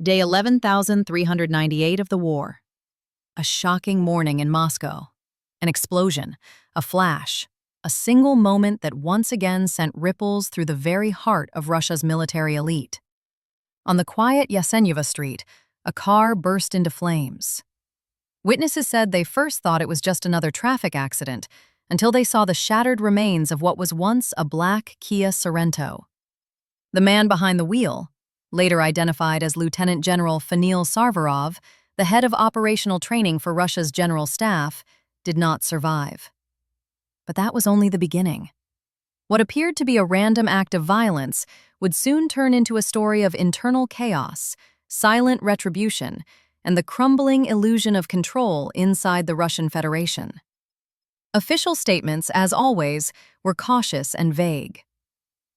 Day 11,398 of the war. A shocking morning in Moscow. An explosion, a flash, a single moment that once again sent ripples through the very heart of Russia's military elite. On the quiet Yasenyeva street, a car burst into flames. Witnesses said they first thought it was just another traffic accident until they saw the shattered remains of what was once a black Kia Sorento. The man behind the wheel, later identified as Lieutenant General Fanil Sarvarov, the head of operational training for Russia's general staff, did not survive. But that was only the beginning. What appeared to be a random act of violence would soon turn into a story of internal chaos, silent retribution, and the crumbling illusion of control inside the Russian Federation. Official statements, as always, were cautious and vague.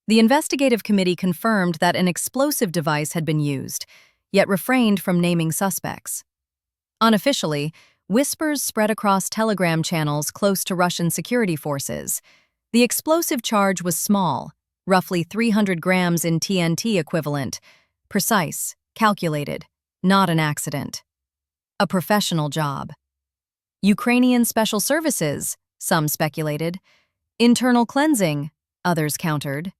The investigative committee confirmed that an explosive device had been used, yet refrained from naming suspects. Unofficially, whispers spread across telegram channels close to Russian security forces. The explosive charge was small, roughly 300 grams in TNT equivalent, precise, calculated, not an accident. A professional job. Ukrainian special services, some speculated. Internal cleansing, others countered.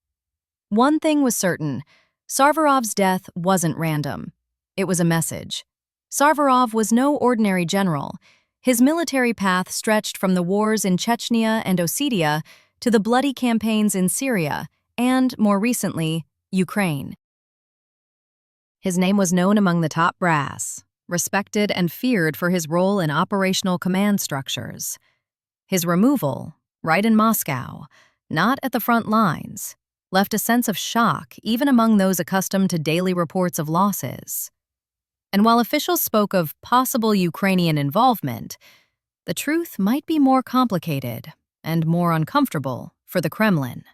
One thing was certain, Sarvarov's death wasn't random. It was a message. Sarvarov was no ordinary general. His military path stretched from the wars in Chechnya and Ossetia to the bloody campaigns in Syria and, more recently, Ukraine. His name was known among the top brass, respected and feared for his role in operational command structures. His removal, right in Moscow, not at the front lines, left a sense of shock even among those accustomed to daily reports of losses. And while officials spoke of possible Ukrainian involvement, the truth might be more complicated and more uncomfortable for the Kremlin.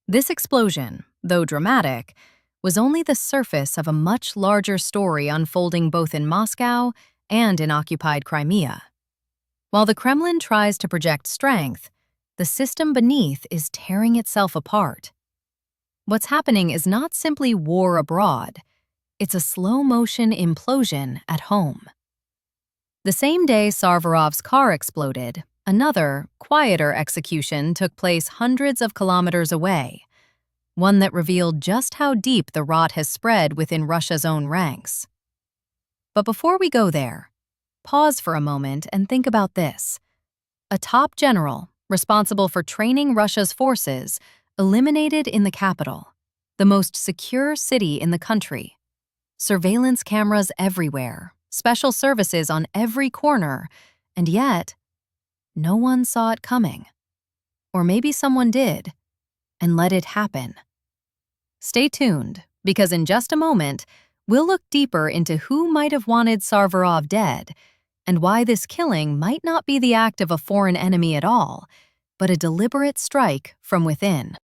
This explosion, though dramatic, was only the surface of a much larger story unfolding both in Moscow and in occupied Crimea. While the Kremlin tries to project strength, the system beneath is tearing itself apart. What's happening is not simply war abroad, it's a slow-motion implosion at home. The same day Sarvarov's car exploded, another, quieter execution took place hundreds of kilometers away, one that revealed just how deep the rot has spread within Russia's own ranks. But before we go there, pause for a moment and think about this. A top general, responsible for training Russia's forces, eliminated in the capital, the most secure city in the country. Surveillance cameras everywhere, special services on every corner, and yet, no one saw it coming. Or maybe someone did, and let it happen. Stay tuned, because in just a moment, we'll look deeper into who might have wanted Sarvarov dead, and why this killing might not be the act of a foreign enemy at all, but a deliberate strike from within.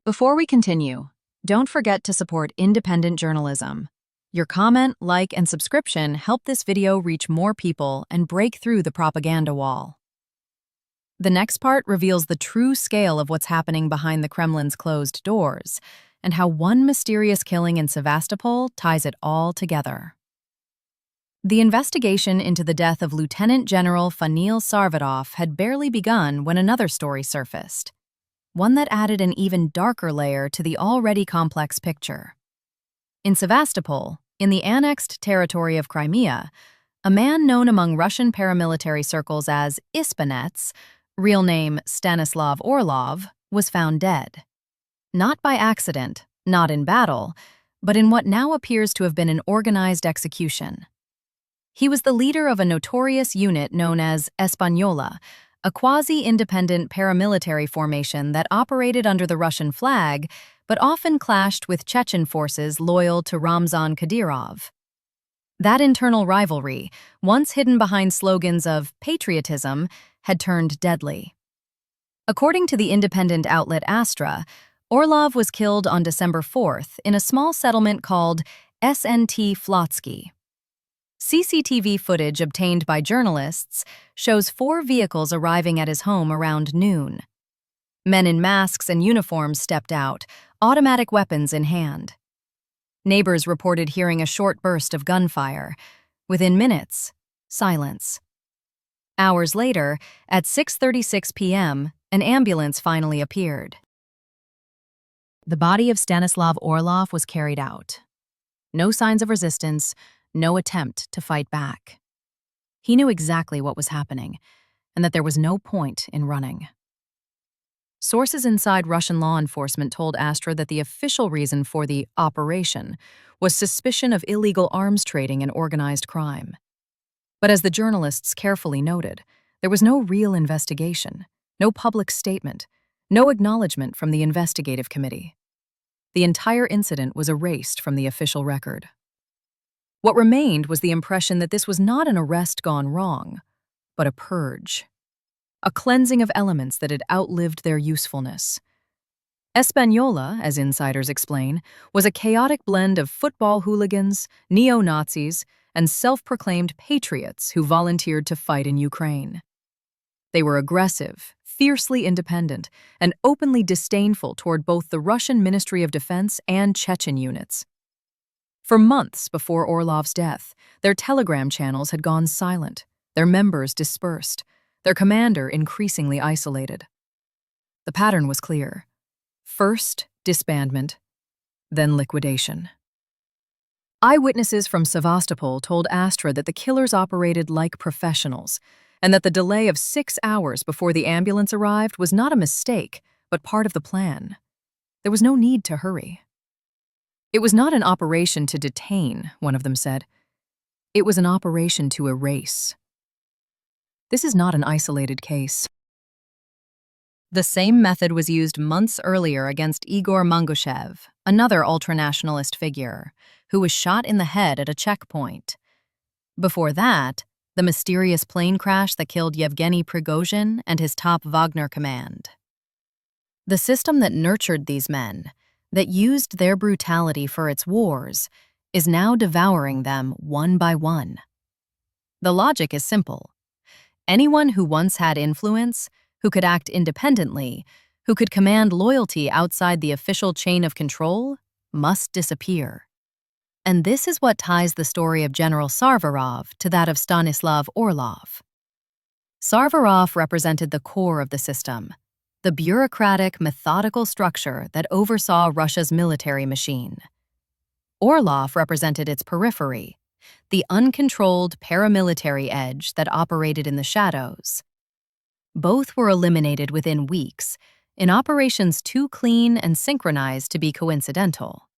Before we continue, don't forget to support independent journalism. Your comment, like, and subscription help this video reach more people and break through the propaganda wall. The next part reveals the true scale of what's happening behind the Kremlin's closed doors, and how one mysterious killing in Sevastopol ties it all together. The investigation into the death of Lieutenant General Fanil Sarvarov had barely begun when another story surfaced, one that added an even darker layer to the already complex picture. In Sevastopol, in the annexed territory of Crimea, a man known among Russian paramilitary circles as Ispanets, real name Stanislav Orlov, was found dead. Not by accident, not in battle, but in what now appears to have been an organized execution. He was the leader of a notorious unit known as Española, a quasi-independent paramilitary formation that operated under the Russian flag but often clashed with Chechen forces loyal to Ramzan Kadyrov. That internal rivalry, once hidden behind slogans of patriotism, had turned deadly. According to the independent outlet Astra, Orlov was killed on December 4th in a small settlement called SNT Flotsky. CCTV footage obtained by journalists shows 4 vehicles arriving at his home around noon. Men in masks and uniforms stepped out, automatic weapons in hand. Neighbors reported hearing a short burst of gunfire. Within minutes, silence. Hours later, at 6:36 p.m., an ambulance finally appeared. The body of Stanislav Orlov was carried out. No signs of resistance, no attempt to fight back. He knew exactly what was happening, and that there was no point in running. Sources inside Russian law enforcement told Astra that the official reason for the operation was suspicion of illegal arms trading and organized crime. But as the journalists carefully noted, there was no real investigation, no public statement, no acknowledgement from the investigative committee. The entire incident was erased from the official record. What remained was the impression that this was not an arrest gone wrong, but a purge. A cleansing of elements that had outlived their usefulness. Española, as insiders explain, was a chaotic blend of football hooligans, neo-Nazis, and self-proclaimed patriots who volunteered to fight in Ukraine. They were aggressive, fiercely independent, and openly disdainful toward both the Russian Ministry of Defense and Chechen units. For months before Orlov's death, their telegram channels had gone silent, their members dispersed, their commander increasingly isolated. The pattern was clear. First, disbandment, then liquidation. Eyewitnesses from Sevastopol told Astra that the killers operated like professionals, and that the delay of 6 hours before the ambulance arrived was not a mistake, but part of the plan. There was no need to hurry. It was not an operation to detain, one of them said. It was an operation to erase. This is not an isolated case. The same method was used months earlier against Igor Mangushev, another ultranationalist figure, who was shot in the head at a checkpoint. Before that, the mysterious plane crash that killed Yevgeny Prigozhin and his top Wagner command. The system that nurtured these men, that used their brutality for its wars, is now devouring them one by one. The logic is simple. Anyone who once had influence, who could act independently, who could command loyalty outside the official chain of control, must disappear. And this is what ties the story of General Sarvarov to that of Stanislav Orlov. Sarvarov represented the core of the system, the bureaucratic, methodical structure that oversaw Russia's military machine. Orlov represented its periphery, the uncontrolled paramilitary edge that operated in the shadows. Both were eliminated within weeks, in operations too clean and synchronized to be coincidental.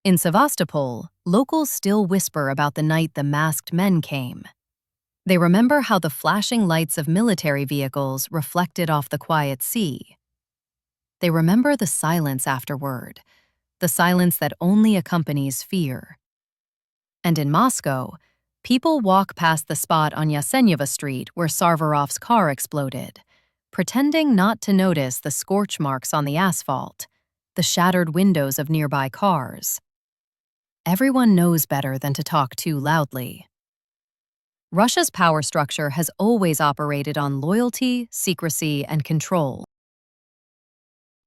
In Sevastopol, locals still whisper about the night the masked men came. They remember how the flashing lights of military vehicles reflected off the quiet sea. They remember the silence afterward, the silence that only accompanies fear. And in Moscow, people walk past the spot on Yasenyeva Street where Sarvarov's car exploded, pretending not to notice the scorch marks on the asphalt, the shattered windows of nearby cars. Everyone knows better than to talk too loudly. Russia's power structure has always operated on loyalty, secrecy, and control.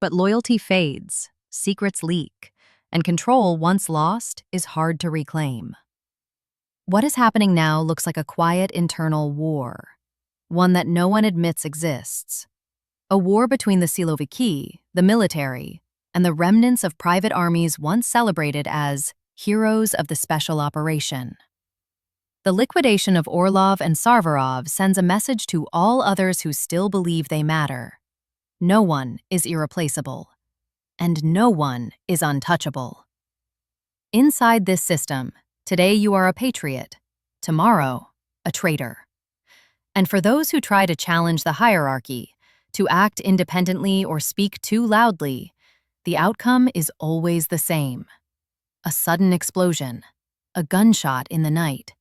But loyalty fades, secrets leak, and control, once lost, is hard to reclaim. What is happening now looks like a quiet internal war, one that no one admits exists. A war between the Siloviki, the military, and the remnants of private armies once celebrated as heroes of the special operation. The liquidation of Orlov and Sarvarov sends a message to all others who still believe they matter. No one is irreplaceable, and no one is untouchable. Inside this system, today you are a patriot, tomorrow, a traitor. And for those who try to challenge the hierarchy, to act independently or speak too loudly, the outcome is always the same. A sudden explosion, a gunshot in the night,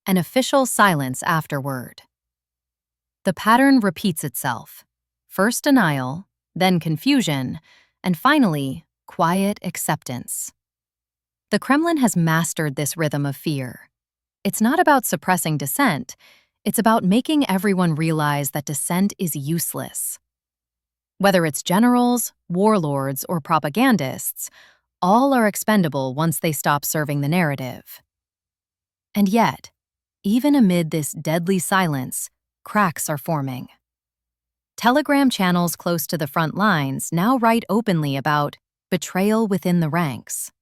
an official silence afterward. The pattern repeats itself. First denial, then confusion, and finally, quiet acceptance. The Kremlin has mastered this rhythm of fear. It's not about suppressing dissent, it's about making everyone realize that dissent is useless. Whether it's generals, warlords, or propagandists, All are expendable once they stop serving the narrative. And yet, even amid this deadly silence, cracks are forming. Telegram channels close to the front lines now write openly about betrayal within the ranks.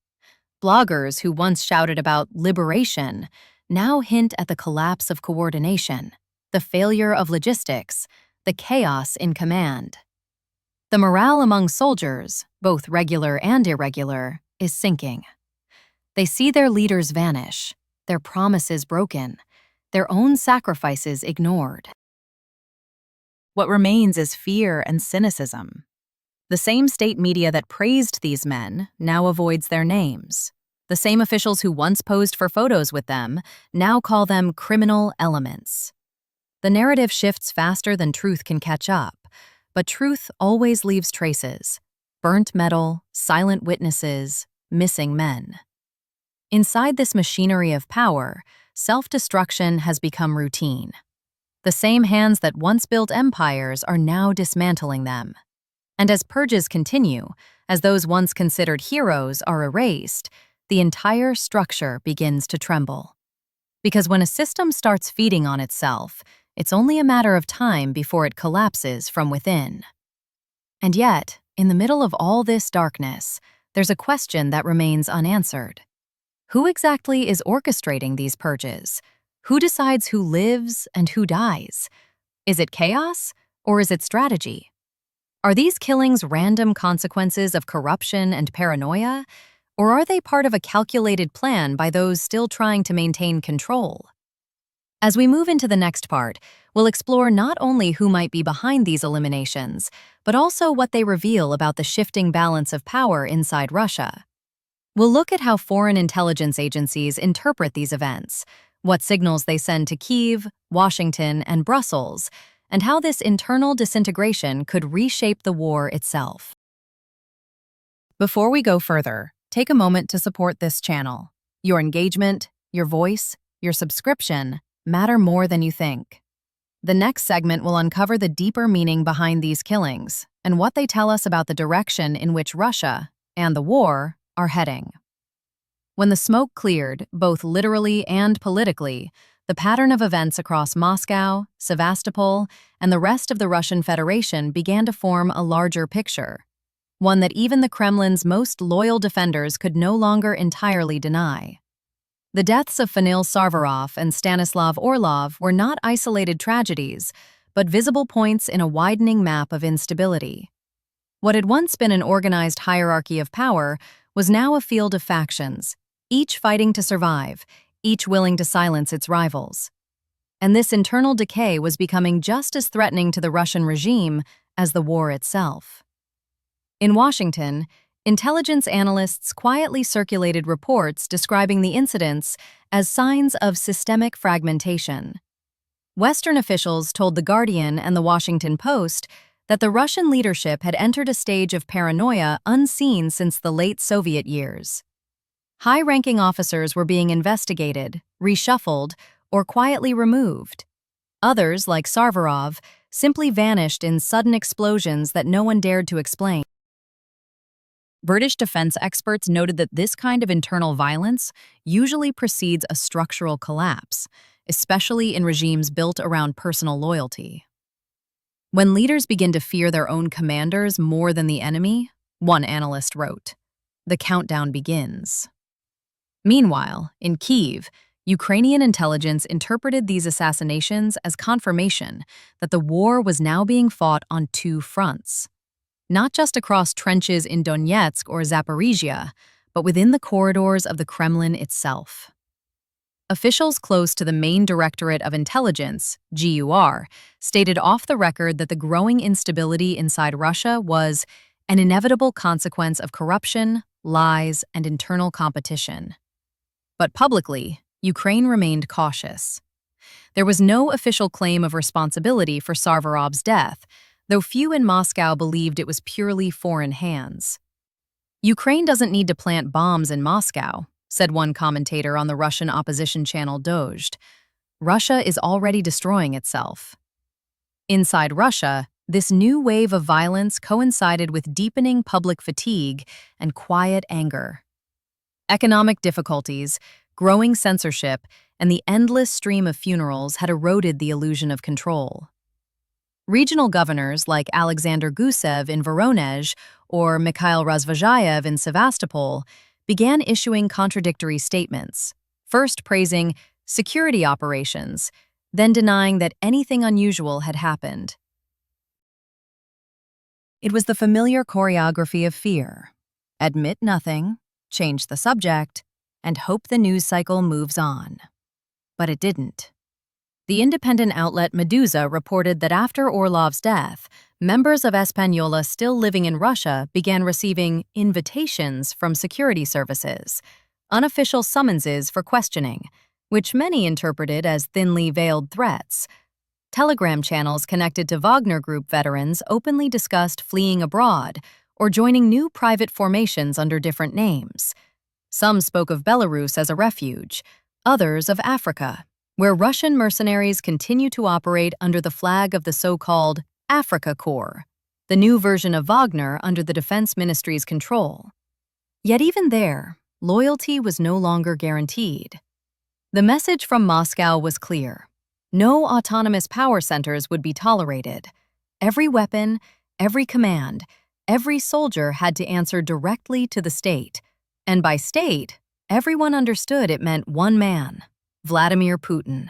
Bloggers who once shouted about liberation now hint at the collapse of coordination, the failure of logistics, the chaos in command. The morale among soldiers, both regular and irregular, is sinking. They see their leaders vanish, their promises broken, their own sacrifices ignored. What remains is fear and cynicism. The same state media that praised these men now avoids their names. The same officials who once posed for photos with them now call them criminal elements. The narrative shifts faster than truth can catch up, but truth always leaves traces: burnt metal, silent witnesses, missing men. Inside this machinery of power, self-destruction has become routine. The same hands that once built empires are now dismantling them. And as purges continue, as those once considered heroes are erased, the entire structure begins to tremble. Because when a system starts feeding on itself, it's only a matter of time before it collapses from within. And yet, in the middle of all this darkness, there's a question that remains unanswered. Who exactly is orchestrating these purges? Who decides who lives and who dies? Is it chaos, or is it strategy? Are these killings random consequences of corruption and paranoia, or are they part of a calculated plan by those still trying to maintain control? As we move into the next part, we'll explore not only who might be behind these eliminations, but also what they reveal about the shifting balance of power inside Russia. We'll look at how foreign intelligence agencies interpret these events, what signals they send to Kyiv, Washington, and Brussels, and how this internal disintegration could reshape the war itself. Before we go further, take a moment to support this channel. Your engagement, your voice, your subscription matter more than you think. The next segment will uncover the deeper meaning behind these killings and what they tell us about the direction in which Russia and the war are heading. When the smoke cleared, both literally and politically, the pattern of events across Moscow, Sevastopol, and the rest of the Russian Federation began to form a larger picture, one that even the Kremlin's most loyal defenders could no longer entirely deny. The deaths of Fanil Sarvarov and Stanislav Orlov were not isolated tragedies, but visible points in a widening map of instability. What had once been an organized hierarchy of power was now a field of factions, each fighting to survive, each willing to silence its rivals. And this internal decay was becoming just as threatening to the Russian regime as the war itself. In Washington, intelligence analysts quietly circulated reports describing the incidents as signs of systemic fragmentation. Western officials told The Guardian and The Washington Post that the Russian leadership had entered a stage of paranoia unseen since the late Soviet years. High-ranking officers were being investigated, reshuffled, or quietly removed. Others, like Sarvarov, simply vanished in sudden explosions that no one dared to explain. British defense experts noted that this kind of internal violence usually precedes a structural collapse, especially in regimes built around personal loyalty. When leaders begin to fear their own commanders more than the enemy, one analyst wrote, the countdown begins. Meanwhile, in Kyiv, Ukrainian intelligence interpreted these assassinations as confirmation that the war was now being fought on two fronts. Not just across trenches in Donetsk or Zaporizhia, but within the corridors of the Kremlin itself. Officials close to the main Directorate of Intelligence, GUR, stated off the record that the growing instability inside Russia was an inevitable consequence of corruption, lies, and internal competition. But publicly, Ukraine remained cautious. There was no official claim of responsibility for Sarvarov's death, though few in Moscow believed it was purely foreign hands. Ukraine doesn't need to plant bombs in Moscow, said one commentator on the Russian opposition channel Dozhd. Russia is already destroying itself. Inside Russia, This new wave of violence coincided with deepening public fatigue and quiet anger. Economic difficulties, growing censorship, and the endless stream of funerals had eroded the illusion of control. Regional governors like Alexander Gusev in Voronezh or Mikhail Razvojayev in Sevastopol began issuing contradictory statements, first praising security operations, then denying that anything unusual had happened. It was the familiar choreography of fear. Admit nothing, change the subject, and hope the news cycle moves on. But it didn't. The independent outlet Meduza reported that after Orlov's death, members of Española still living in Russia began receiving invitations from security services, unofficial summonses for questioning, which many interpreted as thinly veiled threats. Telegram channels connected to Wagner Group veterans openly discussed fleeing abroad or joining new private formations under different names. Some spoke of Belarus as a refuge, others of Africa, where Russian mercenaries continue to operate under the flag of the so-called Africa Corps, the new version of Wagner under the Defense Ministry's control. Yet even there, loyalty was no longer guaranteed. The message from Moscow was clear. No autonomous power centers would be tolerated. Every weapon, every command, every soldier had to answer directly to the state. And by state, everyone understood it meant one man, Vladimir Putin.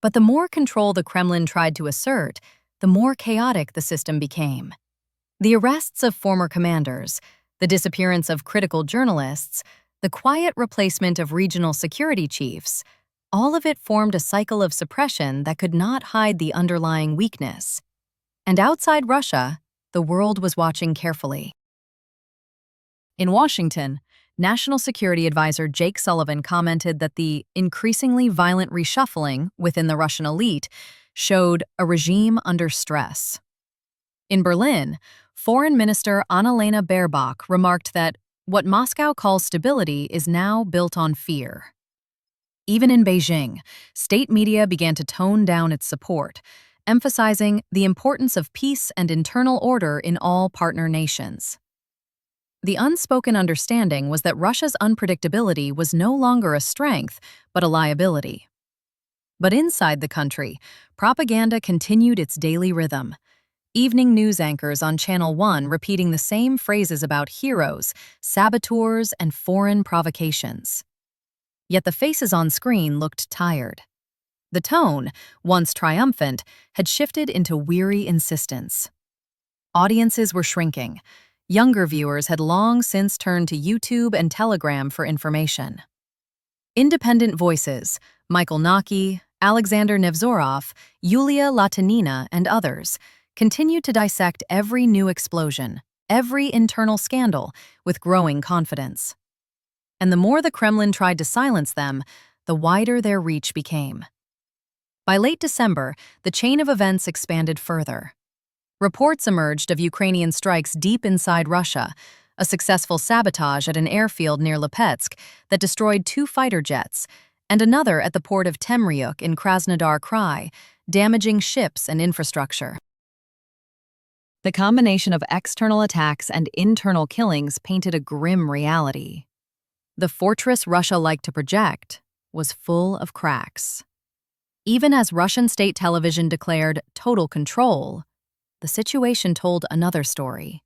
But the more control the Kremlin tried to assert, the more chaotic the system became. The arrests of former commanders, the disappearance of critical journalists, the quiet replacement of regional security chiefs, all of it formed a cycle of suppression that could not hide the underlying weakness. And outside Russia, the world was watching carefully. In Washington, National Security Advisor Jake Sullivan commented that the increasingly violent reshuffling within the Russian elite showed a regime under stress. In Berlin, Foreign Minister Annalena Baerbock remarked that what Moscow calls stability is now built on fear. Even in Beijing, state media began to tone down its support, emphasizing the importance of peace and internal order in all partner nations. The unspoken understanding was that Russia's unpredictability was no longer a strength, but a liability. But inside the country, propaganda continued its daily rhythm. Evening news anchors on Channel 1 repeating the same phrases about heroes, saboteurs, and foreign provocations. Yet the faces on screen looked tired. The tone, once triumphant, had shifted into weary insistence. Audiences were shrinking. Younger viewers had long since turned to YouTube and Telegram for information. Independent voices, Michael Naki, Alexander Nevzorov, Yulia Latinina, and others, continued to dissect every new explosion, every internal scandal, with growing confidence. And the more the Kremlin tried to silence them, the wider their reach became. By late December, the chain of events expanded further. Reports emerged of Ukrainian strikes deep inside Russia, a successful sabotage at an airfield near Lipetsk that destroyed 2 fighter jets, and another at the port of Temryuk in Krasnodar Krai, damaging ships and infrastructure. The combination of external attacks and internal killings painted a grim reality. The fortress Russia liked to project was full of cracks. Even as Russian state television declared total control, the situation told another story,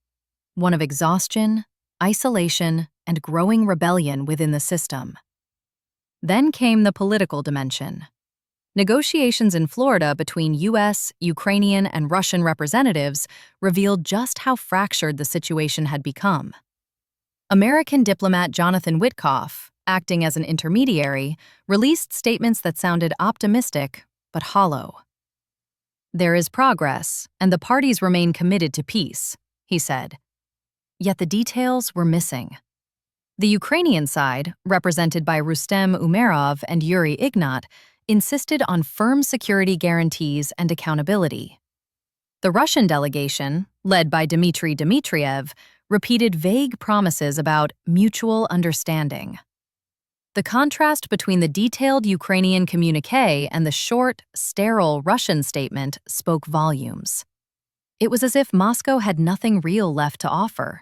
one of exhaustion, isolation, and growing rebellion within the system. Then came the political dimension. Negotiations in Florida between U.S., Ukrainian, and Russian representatives revealed just how fractured the situation had become. American diplomat Jonathan Witkoff, acting as an intermediary, released statements that sounded optimistic but hollow. "There is progress, and the parties remain committed to peace," he said. Yet the details were missing. The Ukrainian side, represented by Rustem Umerov and Yuri Ignat, insisted on firm security guarantees and accountability. The Russian delegation, led by Dmitry Dmitriev, repeated vague promises about mutual understanding. The contrast between the detailed Ukrainian communiqué and the short, sterile Russian statement spoke volumes. It was as if Moscow had nothing real left to offer.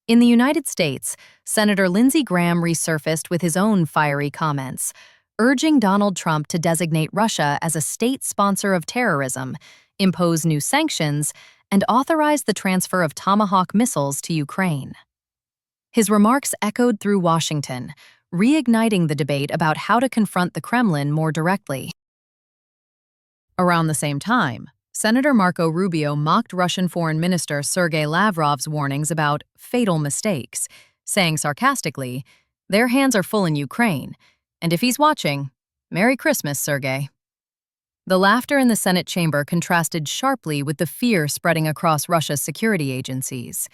In the United States, Senator Lindsey Graham resurfaced with his own fiery comments, urging Donald Trump to designate Russia as a state sponsor of terrorism, impose new sanctions, and authorize the transfer of Tomahawk missiles to Ukraine. His remarks echoed through Washington, reigniting the debate about how to confront the Kremlin more directly. Around the same time, Senator Marco Rubio mocked Russian Foreign Minister Sergei Lavrov's warnings about fatal mistakes, saying sarcastically, "Their hands are full in Ukraine, and if he's watching, Merry Christmas, Sergei." The laughter in the Senate chamber contrasted sharply with the fear spreading across Russia's security agencies.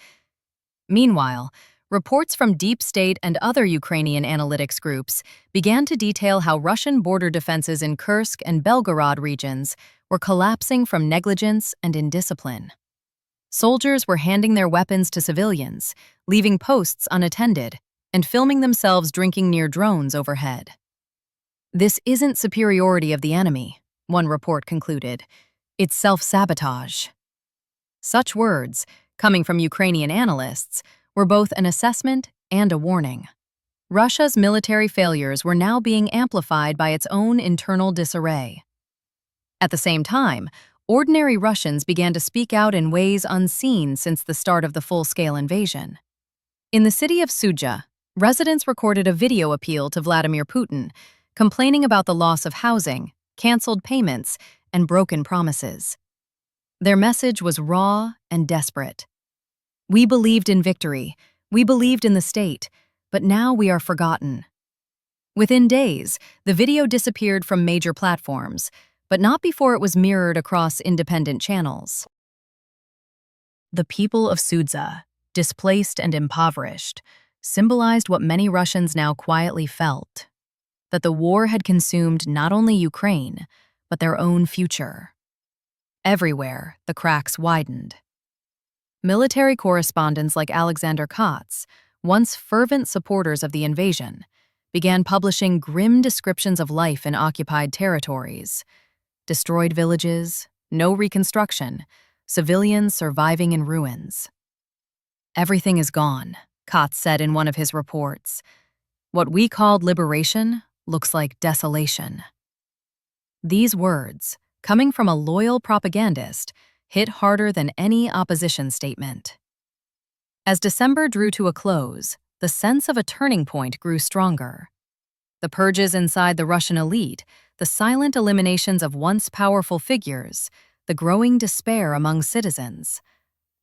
Meanwhile, reports from Deep State and other Ukrainian analytics groups began to detail how Russian border defenses in Kursk and Belgorod regions were collapsing from negligence and indiscipline. Soldiers were handing their weapons to civilians, leaving posts unattended, and filming themselves drinking near drones overhead. "This isn't superiority of the enemy," one report concluded. "It's self-sabotage." Such words, coming from Ukrainian analysts, were both an assessment and a warning. Russia's military failures were now being amplified by its own internal disarray. At the same time, ordinary Russians began to speak out in ways unseen since the start of the full-scale invasion. In the city of Sudzha, residents recorded a video appeal to Vladimir Putin, complaining about the loss of housing, canceled payments, and broken promises. Their message was raw and desperate. "We believed in victory, we believed in the state, but now we are forgotten." Within days, the video disappeared from major platforms, but not before it was mirrored across independent channels. The people of Sudzha, displaced and impoverished, symbolized what many Russians now quietly felt: that the war had consumed not only Ukraine, but their own future. Everywhere, the cracks widened. Military correspondents like Alexander Kotz, once fervent supporters of the invasion, began publishing grim descriptions of life in occupied territories: destroyed villages, no reconstruction, civilians surviving in ruins. "Everything is gone," Kotz said in one of his reports. "What we called liberation looks like desolation." These words, coming from a loyal propagandist, hit harder than any opposition statement. As December drew to a close, the sense of a turning point grew stronger. The purges inside the Russian elite, the silent eliminations of once powerful figures, the growing despair among citizens,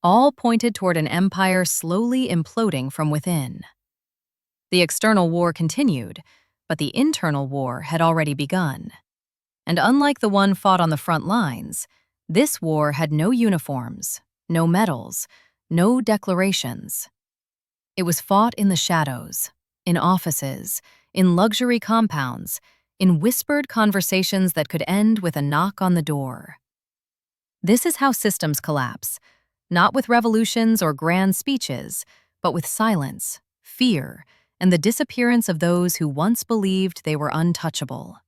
all pointed toward an empire slowly imploding from within. The external war continued, but the internal war had already begun. And unlike the one fought on the front lines, this war had no uniforms, no medals, no declarations. It was fought in the shadows, in offices, in luxury compounds, in whispered conversations that could end with a knock on the door. This is how systems collapse, not with revolutions or grand speeches, but with silence, fear, and the disappearance of those who once believed they were untouchable.